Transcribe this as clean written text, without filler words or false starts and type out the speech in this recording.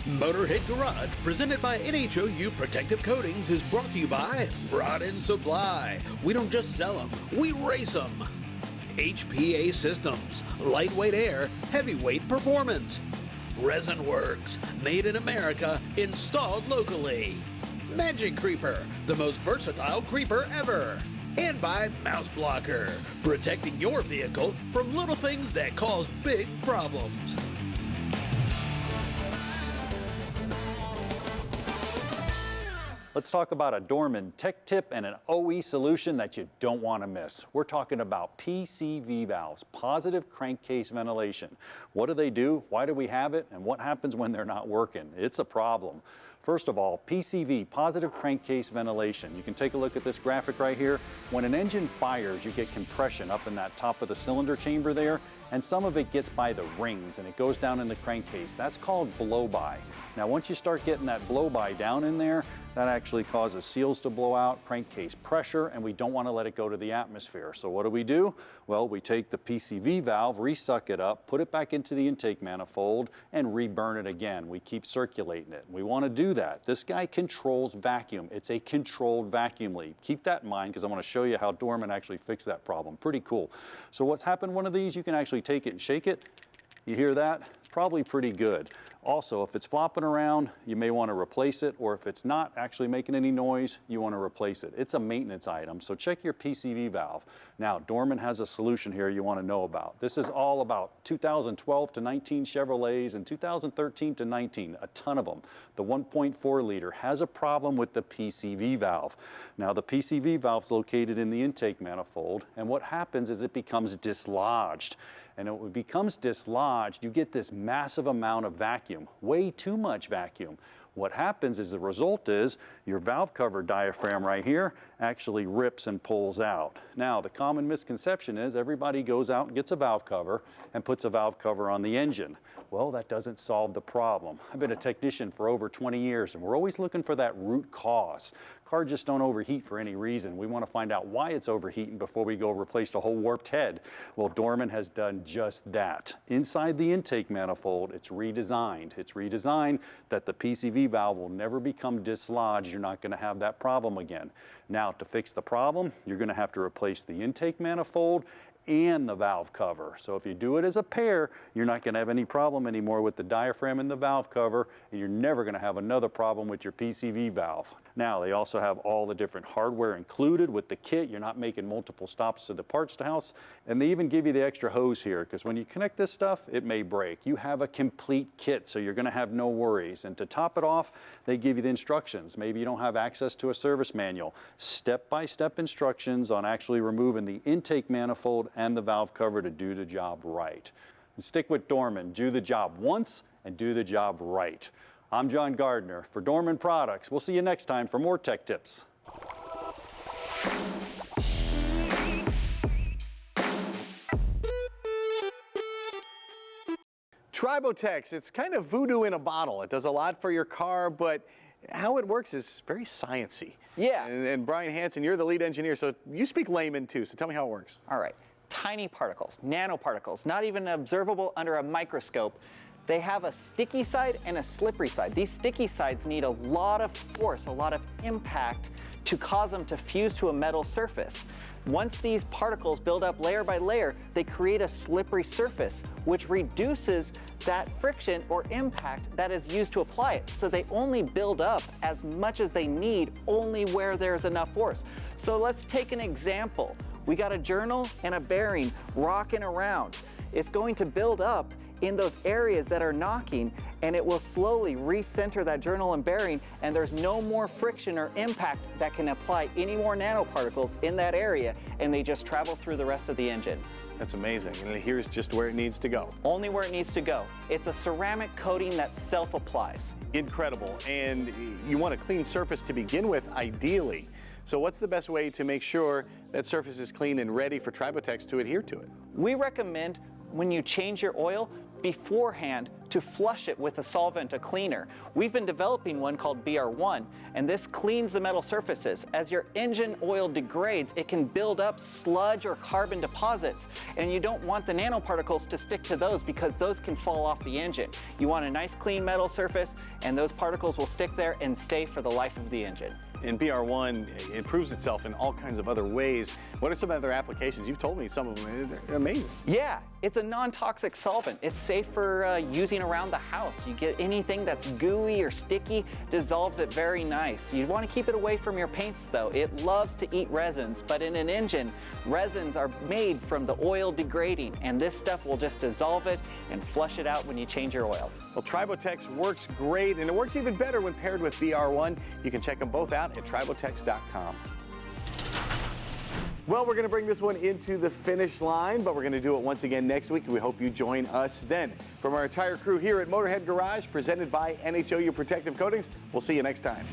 Motorhead Garage, presented by NHOU Protective Coatings, is brought to you by Brought In Supply. We don't just sell them, we race them. HPA Systems, lightweight air, heavyweight performance. Resin Works, made in America, installed locally. Magic Creeper, the most versatile creeper ever. And by Mouse Blocker, protecting your vehicle from little things that cause big problems. Let's talk about a Dorman Tech Tip and an OE solution that you don't want to miss. We're talking about PCV valves, positive crankcase ventilation. What do? Why do we have it? And what happens when they're not working? It's a problem. First of all, PCV, positive crankcase ventilation. You can take a look at this graphic right here. When an engine fires, you get compression up in that top of the cylinder chamber there, and some of it gets by the rings and it goes down in the crankcase. That's called blow-by. Now, once you start getting that blow-by down in there, that actually causes seals to blow out, crankcase pressure, and we don't want to let it go to the atmosphere. So what do? Well, we take the PCV valve, resuck it up, put it back into the intake manifold, and reburn it again. We keep circulating it. We want to do that. This guy controls vacuum. It's a controlled vacuum leak. Keep that in mind because I want to show you how Dorman actually fixed that problem. Pretty cool. So what's happened one of these, you can actually take it and shake it. You hear that? It's probably pretty good. Also, if it's flopping around, you may want to replace it, or if it's not actually making any noise, you want to replace it. It's a maintenance item, so check your PCV valve. Now, Dorman has a solution here you want to know about. This is all about 2012 to 19 Chevrolets and 2013 to 19, a ton of them. The 1.4 liter has a problem with the PCV valve. Now, the PCV valve is located in the intake manifold, and what happens is it becomes dislodged. And when it becomes dislodged, you get this massive amount of vacuum, way too much vacuum. What happens is the result is your valve cover diaphragm right here actually rips and pulls out. Now, the common misconception is everybody goes out and gets a valve cover and puts a valve cover on the engine. Well, that doesn't solve the problem. I've been a technician for over 20 years, and we're always looking for that root cause. Cars just don't overheat for any reason. We want to find out why it's overheating before we go replace the whole warped head. Well, Dorman has done just that. Inside the intake manifold, it's redesigned. It's redesigned that the PCV valve will never become dislodged. You're not going to have that problem again. Now, to fix the problem, you're going to have to replace the intake manifold and the valve cover. So if you do it as a pair, you're not going to have any problem anymore with the diaphragm and the valve cover, and you're never going to have another problem with your PCV valve. Now, they also have all the different hardware included with the kit. You're not making multiple stops to the parts house, and they even give you the extra hose here, because when you connect this stuff, it may break. You have a complete kit, so you're going to have no worries. And to top it off, they give you the instructions. Maybe you don't have access to a service manual. Step-by-step instructions on actually removing the intake manifold and the valve cover to do the job right. And stick with Dorman. Do the job once and do the job right. I'm John Gardner for Dorman Products. We'll see you next time for more tech tips. Tribotex, it's kind of voodoo in a bottle. It does a lot for your car, but how it works is very sciencey. Yeah. And Brian Hansen, you're the lead engineer, so you speak layman too, so tell me how it works. All right. Tiny particles, nanoparticles, not even observable under a microscope. They have a sticky side and a slippery side. These sticky sides need a lot of force, a lot of impact to cause them to fuse to a metal surface. Once these particles build up layer by layer, they create a slippery surface, which reduces that friction or impact that is used to apply it. So they only build up as much as they need, only where there's enough force. So let's take an example. We got a journal and a bearing rocking around. It's going to build up in those areas that are knocking, and it will slowly recenter that journal and bearing, and there's no more friction or impact that can apply any more nanoparticles in that area, and they just travel through the rest of the engine. That's amazing, and here's just where it needs to go. Only where it needs to go. It's a ceramic coating that self-applies. Incredible, and you want a clean surface to begin with, ideally. So what's the best way to make sure that surface is clean and ready for Tribotex to adhere to it? We recommend when you change your oil, beforehand, to flush it with a solvent, a cleaner. We've been developing one called BR1, and this cleans the metal surfaces. As your engine oil degrades, it can build up sludge or carbon deposits, and you don't want the nanoparticles to stick to those because those can fall off the engine. You want a nice clean metal surface, and those particles will stick there and stay for the life of the engine. And BR1 improves itself in all kinds of other ways. What are some other applications? You've told me some of them. They're amazing. Yeah, it's a non-toxic solvent. It's safe for using around the house. You get anything that's gooey or sticky, dissolves it very nice. You want to keep it away from your paints though. It loves to eat resins, but in an engine, resins are made from the oil degrading, and this stuff will just dissolve it and flush it out when you change your oil. Well, Tribotex works great, and it works even better when paired with BR1. You can check them both out at tribotex.com. Well, we're going to bring this one into the finish line, but we're going to do it once again next week, and we hope you join us then. From our entire crew here at Motorhead Garage, presented by NHOU Protective Coatings, we'll see you next time.